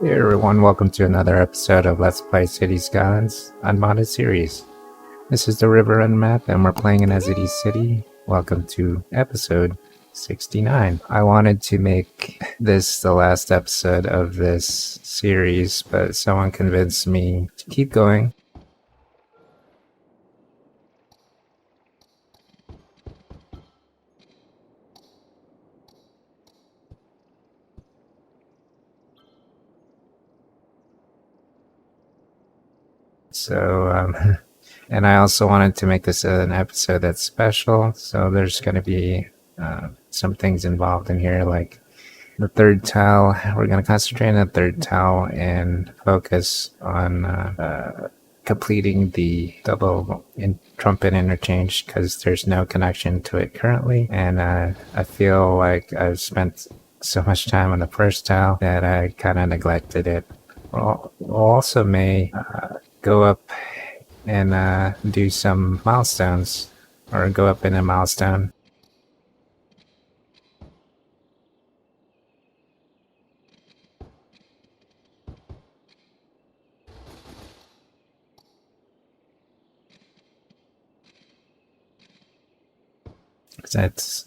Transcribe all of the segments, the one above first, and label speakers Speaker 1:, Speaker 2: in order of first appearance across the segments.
Speaker 1: Hey everyone, welcome to another episode of Let's Play Cities Skylines Unmodded series. This is the River Run map and we're playing in Cities City. Welcome to episode 69. I wanted to make this the last episode of this series, but someone convinced me to keep going. So, and I also wanted to make this an episode that's special, so there's going to be some things involved in here, like the third tile. We're going to concentrate on the third tile and focus on completing the double trumpet interchange because there's no connection to it currently, and I feel like I've spent so much time on the first tile that I kind of neglected it. We'll also may go up and do some milestones, or go up in a milestone.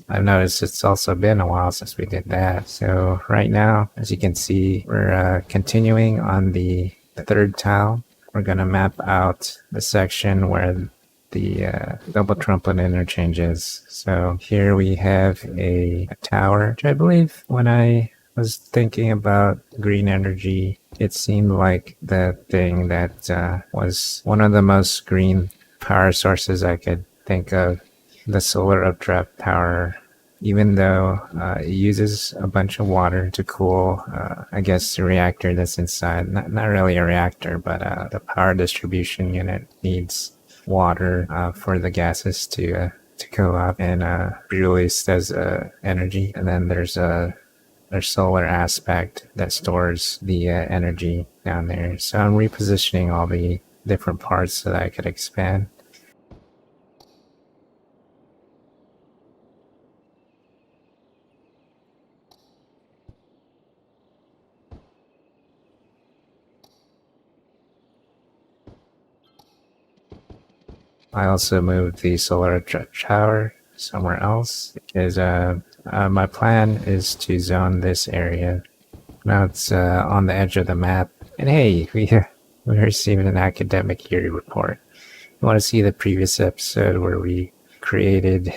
Speaker 1: I've noticed it's also been a while since we did that. So right now, as you can see, we're continuing on the third tile. We're going to map out the section where the double trumpet interchange is. So here we have a tower, which I believe when I was thinking about green energy, it seemed like the thing that was one of the most green power sources I could think of. The solar updraft power, even though it uses a bunch of water to cool, I guess the reactor that's inside, not really a reactor, but the power distribution unit needs water for the gases to go up and be released as energy. And then there's solar aspect that stores the energy down there. So I'm repositioning all the different parts so that I could expand. I also moved the solar tower somewhere else because my plan is to zone this area. Now it's on the edge of the map. And hey, we received an academic year report. You want to see the previous episode where we created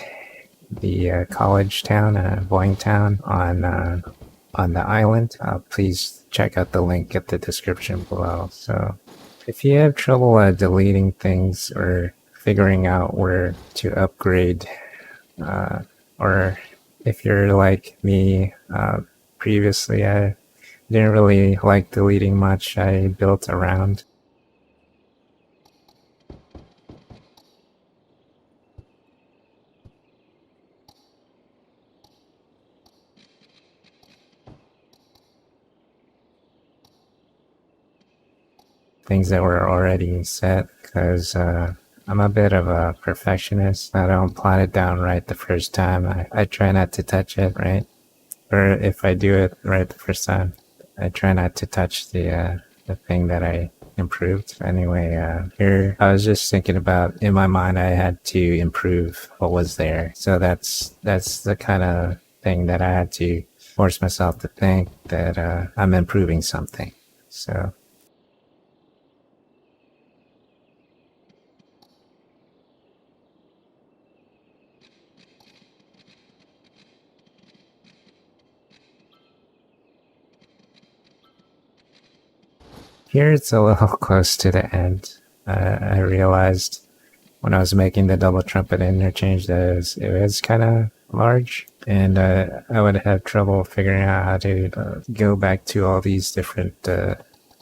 Speaker 1: the college town, Boeing Town, on the island? Please check out the link at the description below. So if you have trouble deleting things or figuring out where to upgrade, or if you're like me, previously I didn't really like deleting much. I built around. Things that were already set, because I'm a bit of a perfectionist. I don't plot it down right the first time. I try not to touch it, right? Or if I do it right the first time, I try not to touch the thing that I improved. Anyway, here I was just thinking about, in my mind, I had to improve what was there. So that's the kind of thing that I had to force myself to think that I'm improving something. So here it's a little close to the end. I realized when I was making the double trumpet interchange that it was kind of large, and I would have trouble figuring out how to go back to all these different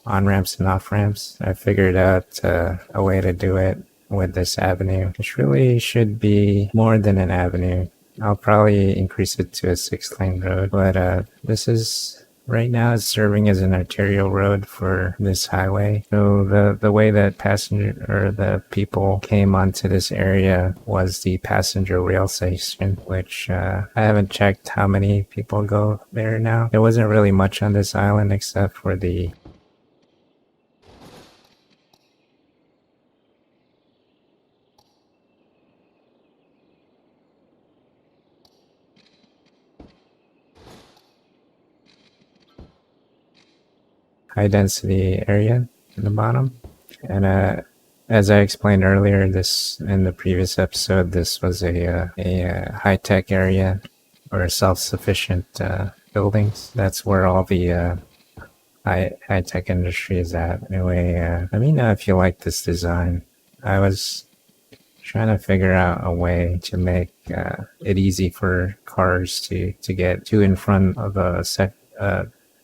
Speaker 1: on-ramps and off-ramps. I figured out a way to do it with this avenue, which really should be more than an avenue. I'll probably increase it to a 6-lane road, but this is right now it's serving as an arterial road for this highway. So the way that passenger or the people came onto this area was the passenger rail station, which I haven't checked how many people go there now. There wasn't really much on this island except for the high density area in the bottom. And as I explained earlier, this in the previous episode, this was a high tech area or self sufficient buildings. That's where all the high tech industry is at. Anyway, let me know if you like this design. I was trying to figure out a way to make it easy for cars to get to and from of a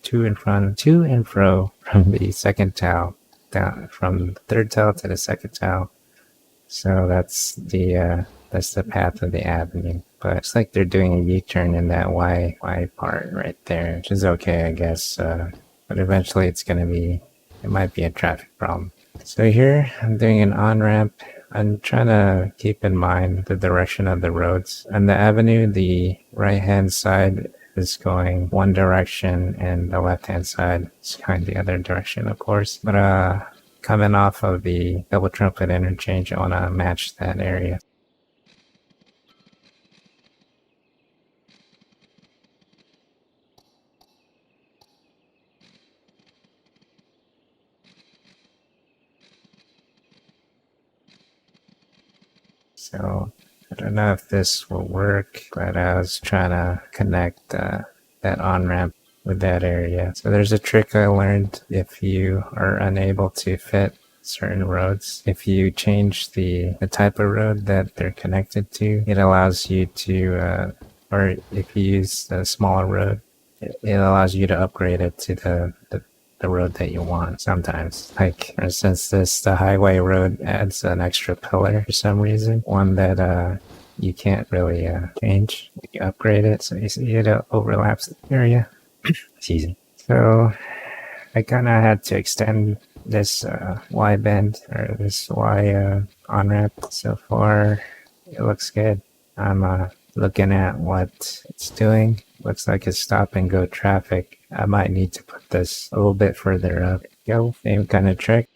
Speaker 1: to and fro from the second tile down from the third tile to the second tile. So that's the path of the avenue. But it's like they're doing a U-turn in that Y part right there, which is okay, I guess. But eventually it might be a traffic problem. So here I'm doing an on-ramp. I'm trying to keep in mind the direction of the roads. On the avenue, the right-hand side is going one direction and the left-hand side is going the other direction, of course. But coming off of the double trumpet interchange, I want to match that area. So I don't know if this will work, but I was trying to connect that on-ramp with that area. So there's a trick I learned if you are unable to fit certain roads. If you change the type of road that they're connected to, it allows you to, or if you use a smaller road, it allows you to upgrade it to the road that you want sometimes. Like, for instance, the highway road adds an extra pillar for some reason, one that you can't really change. You upgrade it, so you see it overlaps the area. It's easy. So I kind of had to extend this Y bend or this Y on ramp. So far, it looks good. I'm looking at what it's doing. Looks like it's stop and go traffic. I might need to put this a little bit further up. Go, same kind of trick.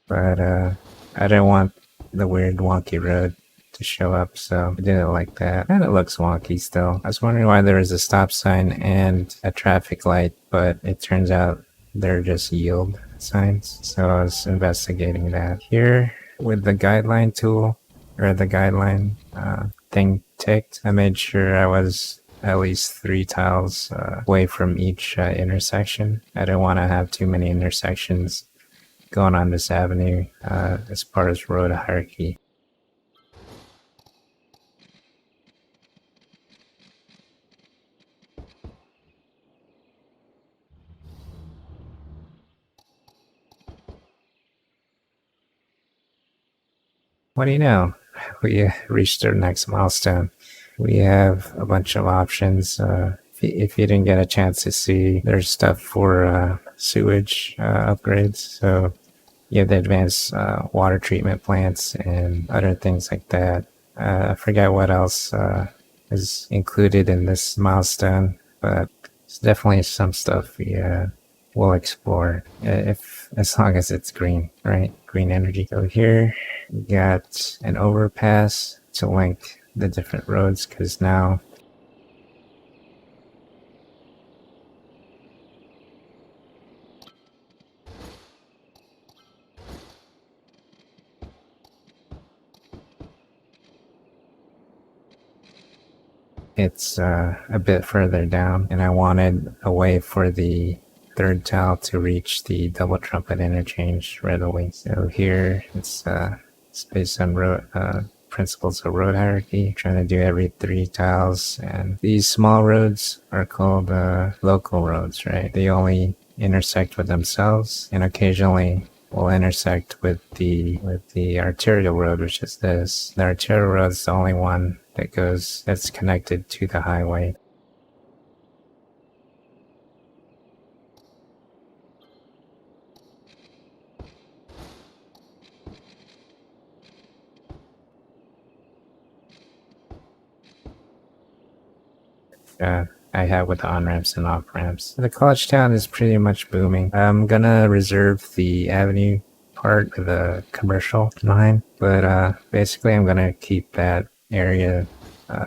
Speaker 1: But I didn't want the weird wonky road to show up, so I did it like that. And it looks wonky still. I was wondering why there was a stop sign and a traffic light, but it turns out they're just yield signs. So I was investigating that. Here with the guideline tool, or the guideline thing ticked, I made sure I was at least 3 tiles away from each intersection. I didn't want to have too many intersections going on this avenue as far as road hierarchy. What do you know? We reached our next milestone. We have a bunch of options. If you didn't get a chance to see, there's stuff for sewage upgrades. So you have the advanced water treatment plants and other things like that. I forget what else is included in this milestone, but it's definitely some stuff we'll explore if as long as it's green, right? Green energy. So here we got an overpass to link the different roads because now it's a bit further down, and I wanted a way for the third tile to reach the double trumpet interchange readily. So here it's based on principles of road hierarchy, trying to do every 3 tiles. And these small roads are called local roads, right? They only intersect with themselves, and occasionally will intersect with the arterial road, which is this. The arterial road is the only one that's connected to the highway. I have with the on-ramps and off-ramps. The college town is pretty much booming. I'm gonna reserve the avenue part of the commercial line, but basically I'm gonna keep that area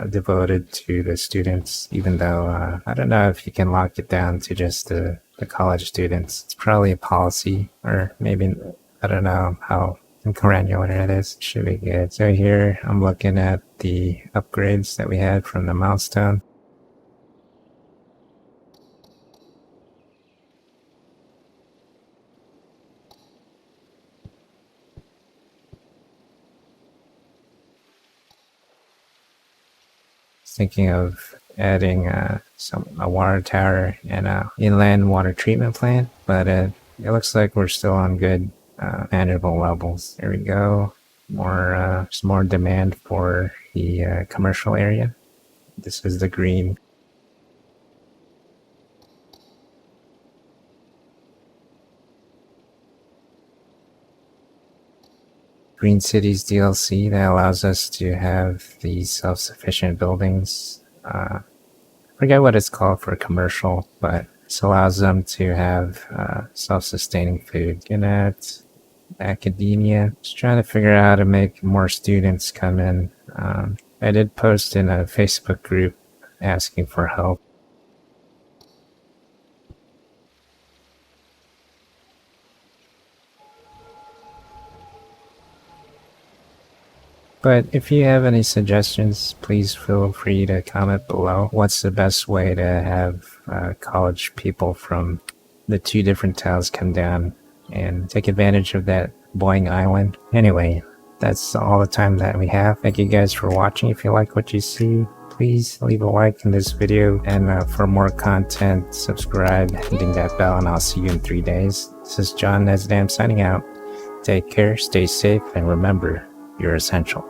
Speaker 1: devoted to the students, even though I don't know if you can lock it down to just the college students. It's probably a policy, or maybe, I don't know how granular it is. Should be good. So here I'm looking at the upgrades that we had from the Milestone. Thinking of adding a water tower and a inland water treatment plant, but it looks like we're still on good manageable levels. There we go. Just more demand for the commercial area. This is the green. Green Cities DLC that allows us to have these self-sufficient buildings. I forget what it's called for commercial, but this allows them to have self-sustaining food. Looking at academia, just trying to figure out how to make more students come in. I did post in a Facebook group asking for help. But if you have any suggestions, please feel free to comment below. What's the best way to have college people from the two different towns come down and take advantage of that Boing Island? Anyway, that's all the time that we have. Thank you guys for watching. If you like what you see, please leave a like in this video, and for more content, subscribe, hitting that bell, and I'll see you in 3 days. This is John Nezodam signing out. Take care, stay safe, and remember, you're essential.